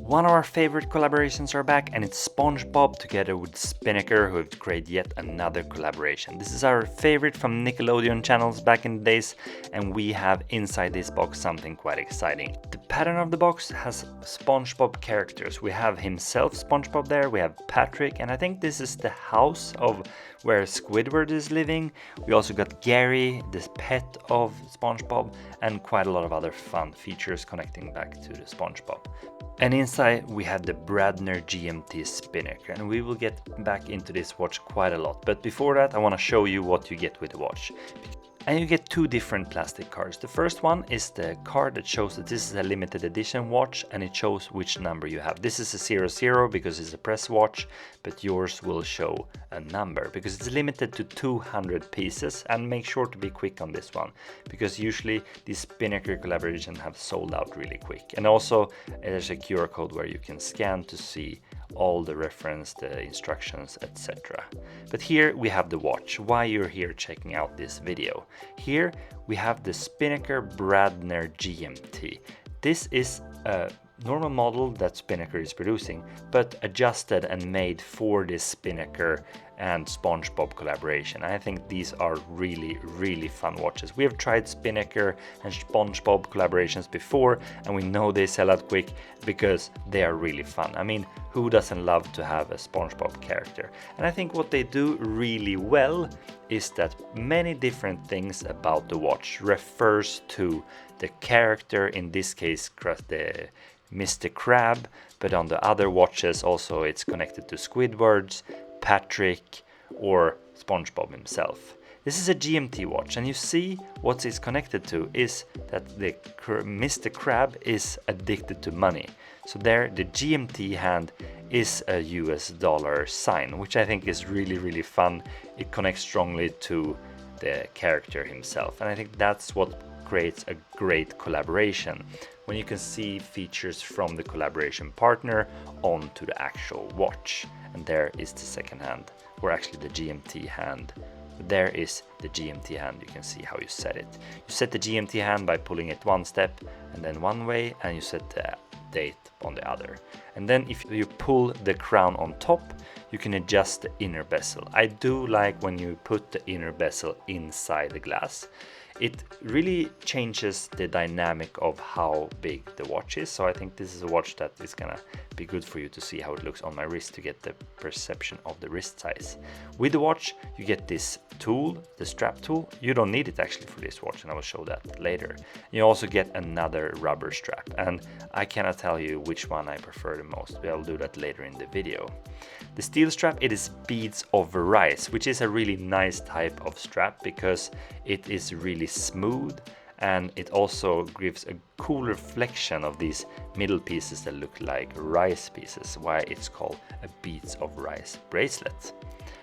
One of our favorite collaborations are back, and it's SpongeBob together with Spinnaker, who have created yet another collaboration. This is our favorite from Nickelodeon channels back in the days, and we have inside this box something quite exciting. The pattern of the box has SpongeBob characters. We have himself, SpongeBob there, we have Patrick, and I think this is the house of where Squidward is living. We also got Gary, this pet of SpongeBob, and quite a lot of other fun features connecting back to the SpongeBob. And inside we have the Bradner GMT Spinnaker, and we will get back into this watch quite a lot. But before that, I want to show you what you get with the watch. And you get two different plastic cards. The first one is the card that shows that this is a limited edition watch, and it shows which number you have. This is a 00 because it's a press watch, but yours will show a number because it's limited to 200 pieces. And make sure to be quick on this one because usually these Spinnaker collaborations have sold out really quick. And also there's a QR code where you can scan to see all the reference, the instructions, etc. But here we have the watch, why you're here checking out this video. Here we have the Spinnaker Bradner GMT. This is a normal model that Spinnaker is producing, but adjusted and made for this Spinnaker and SpongeBob collaboration. I think these are really fun watches. We have tried Spinnaker and SpongeBob collaborations before, and we know they sell out quick because they are really fun. I mean, who doesn't love to have a SpongeBob character? And I think what they do really well is that many different things about the watch refers to the character, in this case the Mr. Crab, but on the other watches also it's connected to Squidward's, Patrick, or SpongeBob himself. This is a GMT watch, and you see what it's connected to is that the Mr. Crab is addicted to money. So there the GMT hand is a US dollar sign, which I think is really fun. It connects strongly to the character himself, and I think that's what creates a great collaboration, when you can see features from the collaboration partner onto the actual watch. And there is the second hand, or actually the GMT hand. There is the GMT hand. You can see how you set it. You set the GMT hand by pulling it one step and then one way, and you set the date on the other. And then if you pull the crown on top, you can adjust the inner bezel. I do like when you put the inner bezel inside the glass. It really changes the dynamic of how big the watch is. So I think this is a watch that is gonna be good for you to see how it looks on my wrist to get the perception of the wrist size. With the watch, you get this tool, the strap tool. You don't need it actually for this watch, and I will show that later. You also get another rubber strap, and I cannot tell you which one I prefer the most, but I'll do that later in the video. The steel strap, it is beads of rice, which is a really nice type of strap because it is really smooth, and it also gives a cool reflection of these middle pieces that look like rice pieces, why it's called a beads of rice bracelet.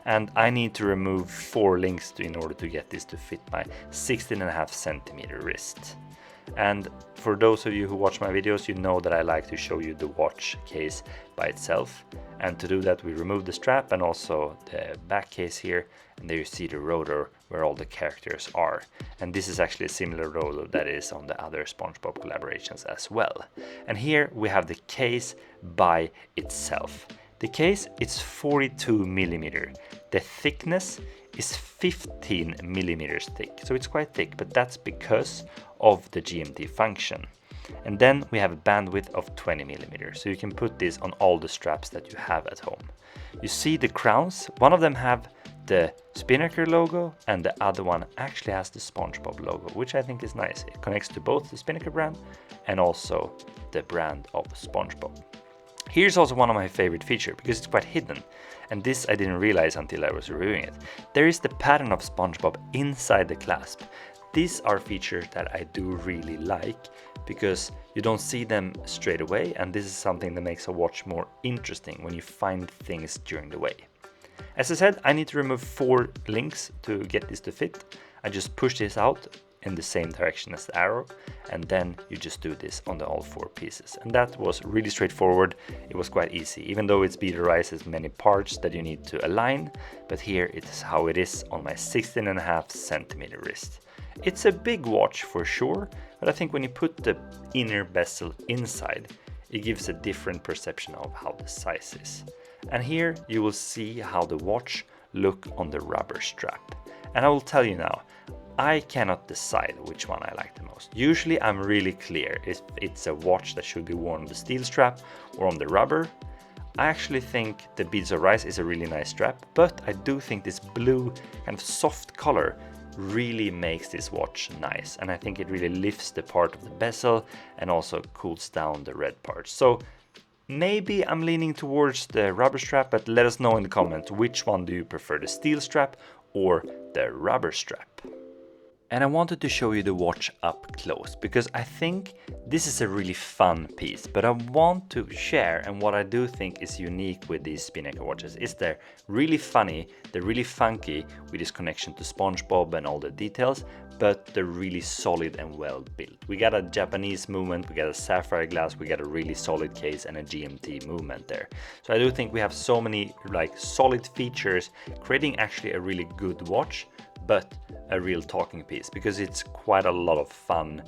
And I need to remove 4 links in order to get this to fit my 16.5 centimeter wrist. And for those of you who watch my videos, you know that I like to show you the watch case by itself. And to do that, we remove the strap and also the back case here. And there you see the rotor where all the characters are. And this is actually a similar rotor that is on the other SpongeBob collaborations as well. And here we have the case by itself. The case is 42 millimeter. The thickness is 15 millimeters thick, so it's quite thick, but that's because of the GMT function. And then we have a bandwidth of 20 millimeters, so you can put this on all the straps that you have at home. You see the crowns, one of them have the Spinnaker logo and the other one actually has the SpongeBob logo, which I think is nice. It connects to both the Spinnaker brand and also the brand of SpongeBob. Here's also one of my favorite features because it's quite hidden, and this I didn't realize until I was reviewing it. There is the pattern of SpongeBob inside the clasp. These are features that I do really like because you don't see them straight away, and this is something that makes a watch more interesting when you find things during the way. As I said, I need to remove 4 links to get this to fit. I just push this out in the same direction as the arrow, and then you just do this on all 4 pieces. And that was really straightforward. It was quite easy, even though it's bead rice has many parts that you need to align, but here it is how it is on my 16.5 centimeter wrist. It's a big watch for sure, but I think when you put the inner bezel inside, it gives a different perception of how the size is. And here you will see how the watch look on the rubber strap. And I will tell you now, I cannot decide which one I like the most. Usually I'm really clear if it's a watch that should be worn on the steel strap or on the rubber. I actually think the Beads of Rice is a really nice strap, but I do think this blue kind of soft color really makes this watch nice, and I think it really lifts the part of the bezel and also cools down the red parts. So maybe I'm leaning towards the rubber strap, but let us know in the comments which one do you prefer, the steel strap or the rubber strap. And I wanted to show you the watch up close because I think this is a really fun piece, but I want to share, and what I do think is unique with these Spinnaker watches is they're really funny, they're really funky with this connection to SpongeBob and all the details, but they're really solid and well built. We got a Japanese movement, we got a sapphire glass, we got a really solid case and a GMT movement there. So I do think we have so many like solid features, creating actually a really good watch, but a real talking piece, because it's quite a lot of fun,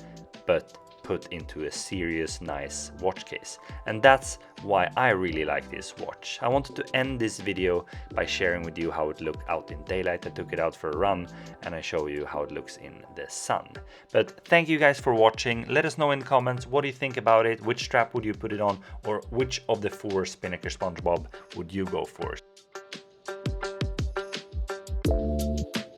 but put into a serious, nice watch case. And that's why I really like this watch. I wanted to end this video by sharing with you how it looked out in daylight. I took it out for a run and I show you how it looks in the sun. But thank you guys for watching. Let us know in the comments, what do you think about it? Which strap would you put it on? Or which of the 4 Spinnaker SpongeBob would you go for?